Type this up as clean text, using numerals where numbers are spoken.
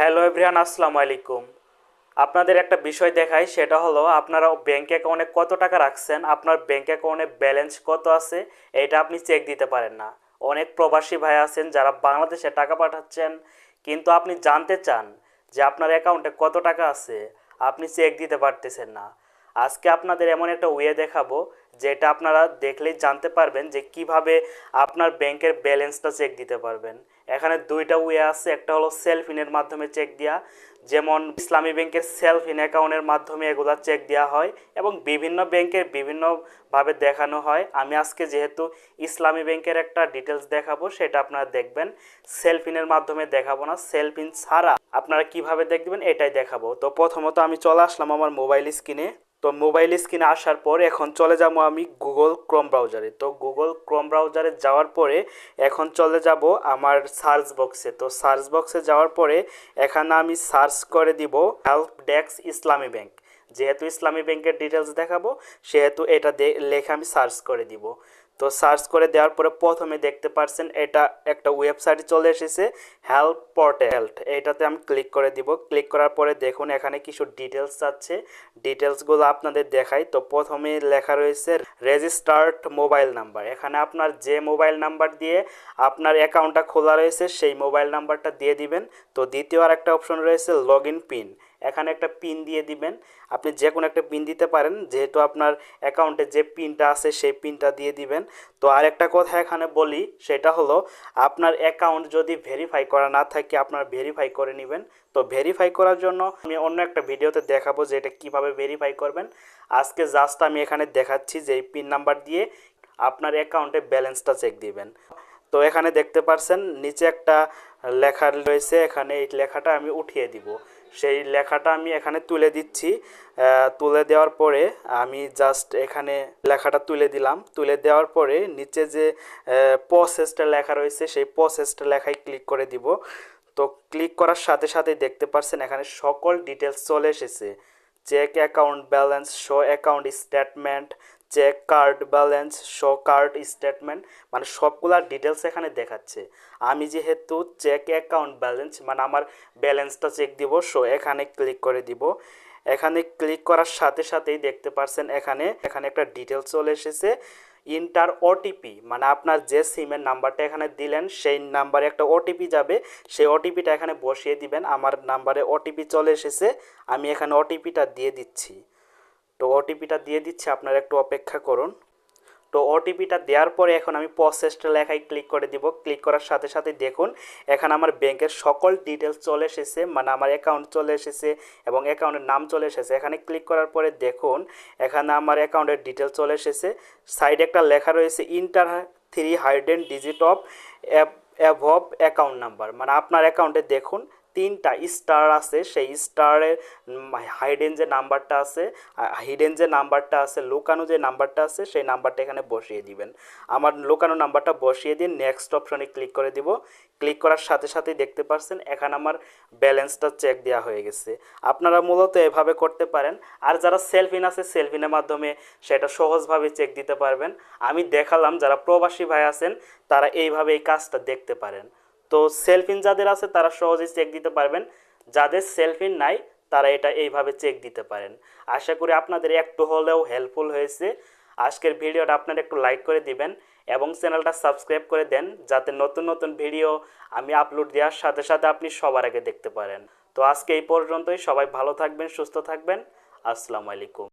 Hello everyone, আসসালামু আলাইকুম। আপনাদের একটা বিষয় দেখাই, সেটা হলো আপনারা ব্যাংক অ্যাকাউন্টে কত টাকা রাখছেন, আপনার ব্যাংক অ্যাকাউন্টে ব্যালেন্স কত আছে, এটা আপনি চেক দিতে পারেন না। অনেক প্রবাসী ভাই আছেন যারা বাংলাদেশে টাকা পাঠাচ্ছেন, কিন্তু আপনি জানতে চান যে আপনার অ্যাকাউন্টে কত টাকা আছে, আপনি চেক দিতে পারতেছেন না। আজকে আপনাদের এমন একটা ওয়ে দেখাবো যেটা আপনারা দেখলেই জানতে পারবেন যে কিভাবে আপনার ব্যাংকের ব্যালেন্সটা চেক দিতে পারবেন। এখানে দুইটা ওয়ে আছে, একটা হলো সেলফ ইনের মাধ্যমে চেক দেওয়া, যেমন ইসলামী ব্যাংকের সেলফ ইন অ্যাকাউন্টের মাধ্যমে এগুলা চেক দেওয়া হয় এবং বিভিন্ন ব্যাংকের বিভিন্নভাবে দেখানো হয়। আমি আজকে যেহেতু ইসলামী ব্যাংকের একটা ডিটেলস দেখাবো, সেটা আপনারা দেখবেন। সেলফ ইনের মাধ্যমে দেখাবো না, সেলফ ইন ছাড়া আপনারা কিভাবে দেখবেন এটাই দেখাবো। তো প্রথমত আমি চলে আসলাম আমার মোবাইল স্ক্রিনে। তো মোবাইল স্ক্রিনে আসার পর এখন চলে যাব আমি গুগল ক্রোম ব্রাউজারে। তো গুগল ক্রোম ব্রাউজারে যাওয়ার পরে এখন চলে যাব আমার সার্চ বক্সে। তো সার্চ বক্সে যাওয়ার পরে এখানে আমি সার্চ করে দিব হেল্প ডেস্ক ইসলামী ব্যাংক। যেহেতু ইসলামী ব্যাংকের ডিটেলস দেখাবো, সেহেতু এটা লেখা আমি সার্চ করে দিব। তো সার্চ করে দেওয়ার পরে প্রথমে দেখতে পাচ্ছেন এটা একটা ওয়েবসাইট চলে এসেছে, হেল্প পোর্টাল। এইটাতে আমি ক্লিক করে দিব। ক্লিক করার পরে দেখুন এখানে কিছু ডিটেলস আছে, ডিটেলসগুলো আপনাদের দেখাই। তো প্রথমে লেখা রয়েছে রেজিস্টার্ড মোবাইল নাম্বার। এখানে আপনার যে মোবাইল নাম্বার দিয়ে আপনার অ্যাকাউন্টটা খোলা রয়েছে সেই মোবাইল নাম্বারটা দিয়ে দিবেন। তো দ্বিতীয় আর একটা অপশন রয়েছে লগ ইন পিন। এখানে একটা পিন দিয়ে দিবেন, আপনি যে কোনো একটা পিন দিতে পারেন, যেহেতু আপনার অ্যাকাউন্টে যে পিনটা আছে সেই পিনটা দিয়ে দিবেন। তো আর একটা কথা এখানে বলি, সেটা হলো আপনার অ্যাকাউন্ট যদি ভেরিফাই করা না থাকে আপনার ভেরিফাই করে নেবেন। তো ভেরিফাই করার জন্য আমি অন্য একটা ভিডিওতে দেখাবো যে এটা কীভাবে ভেরিফাই করবেন। আজকে জাস্ট আমি এখানে দেখাচ্ছি যে এই পিন নাম্বার দিয়ে আপনার অ্যাকাউন্টে ব্যালেন্সটা চেক দিবেন। তো এখানে দেখতে পাচ্ছেন নিচে একটা লেখা রয়েছে, এখানে এই লেখাটা আমি উঠিয়ে দিব। সেই লেখাটা আমি এখানে তুলে দিচ্ছি। তুলে দেওয়ার পরে আমি জাস্ট এখানে লেখাটা তুলে দিলাম। তুলে দেওয়ার পরে নিচে যে প্রসেসটা লেখা রয়েছে সেই প্রসেসটা লেখায় ক্লিক করে দিব। তো ক্লিক করার সাথে সাথে দেখতে পাচ্ছেন এখানে সকল ডিটেলস চলে এসেছে। Check account balance, show account statement, check card balance, show card statement, মানে সবগুলা ডিটেলস এখানে দেখাচ্ছে। আমি যেহেতু চেক অ্যাকাউন্ট ব্যালেন্স মানে আমার ব্যালেন্সটা চেক দিব, শো এখানে ক্লিক করে দিব। এখানে ক্লিক করার সাথে সাথেই দেখতে পাচ্ছেন এখানে এখানে একটা ডিটেলস চলে এসেছে, ইন্টার ওটিপি, মানে আপনার যে সিমের নাম্বারটা এখানে দিলেন সেই নাম্বারে একটা ওটিপি যাবে, সেই ওটিপিটা এখানে বসিয়ে দিবেন। আমার নাম্বারে ওটিপি চলে এসেছে, আমি এখানে ওটিপিটা দিয়ে দিচ্ছি। তো ওটিপিটা দিয়ে দিচ্ছি, আপনারা একটু অপেক্ষা করুন। তো ওটিপিটা দেওয়ার পরে এখন আমি প্রসেসটা লেখায় ক্লিক করে দিব। ক্লিক করার সাথে সাথে দেখুন এখানে আমার ব্যাংকের সকল ডিটেলস চলে এসেছে, মানে আমার অ্যাকাউন্ট চলে এসেছে এবং অ্যাকাউন্টের নাম চলে এসেছে। এখানে ক্লিক করার পরে দেখুন এখানে আমার অ্যাকাউন্টের ডিটেলস চলে এসেছে। সাইডে একটা লেখা রয়েছে inter 3 digit of above account number, মানে আপনার অ্যাকাউন্টে দেখুন 3টা স্টার আছে, সেই স্টারের হিডেন যে নাম্বারটা আছে, লুকানো যে নাম্বারটা আছে সেই নাম্বারটা এখানে বসিয়ে দিবেন। আমার লুকানো নাম্বারটা বসিয়ে দিয়ে নেক্সট অপশনে ক্লিক করে দিব। ক্লিক করার সাথে সাথেই দেখতে পাচ্ছেন এখানে আমার ব্যালেন্সটা চেক দেওয়া হয়ে গেছে। আপনারা মূলত এভাবে করতে পারেন। আর যারা সেলফ ইন আছে সেলফ ইনের মাধ্যমে সেটা সহজভাবে চেক দিতে পারবেন। আমি দেখালাম, যারা প্রবাসী ভাই আছেন তারা এইভাবে এই কাজটা দেখতে পারেন। তো সেলফ ইন যাদের আছে তারা সহজেই চেক দিতে পারবেন, যাদের সেলফ ইন নাই তারা এটা এইভাবে চেক দিতে পারেন। আশা করি আপনাদের একটু হলেও হেল্পফুল হয়েছে। আজকের ভিডিওটা আপনারা একটু লাইক করে দিবেন এবং চ্যানেলটা সাবস্ক্রাইব করে দেন, যাতে নতুন নতুন ভিডিও আমি আপলোড দেওয়ার সাথে সাথে আপনি সবার আগে দেখতে পারেন। তো আজকে এই পর্যন্তই, সবাই ভালো থাকবেন, সুস্থ থাকবেন। আসসালামু আলাইকুম।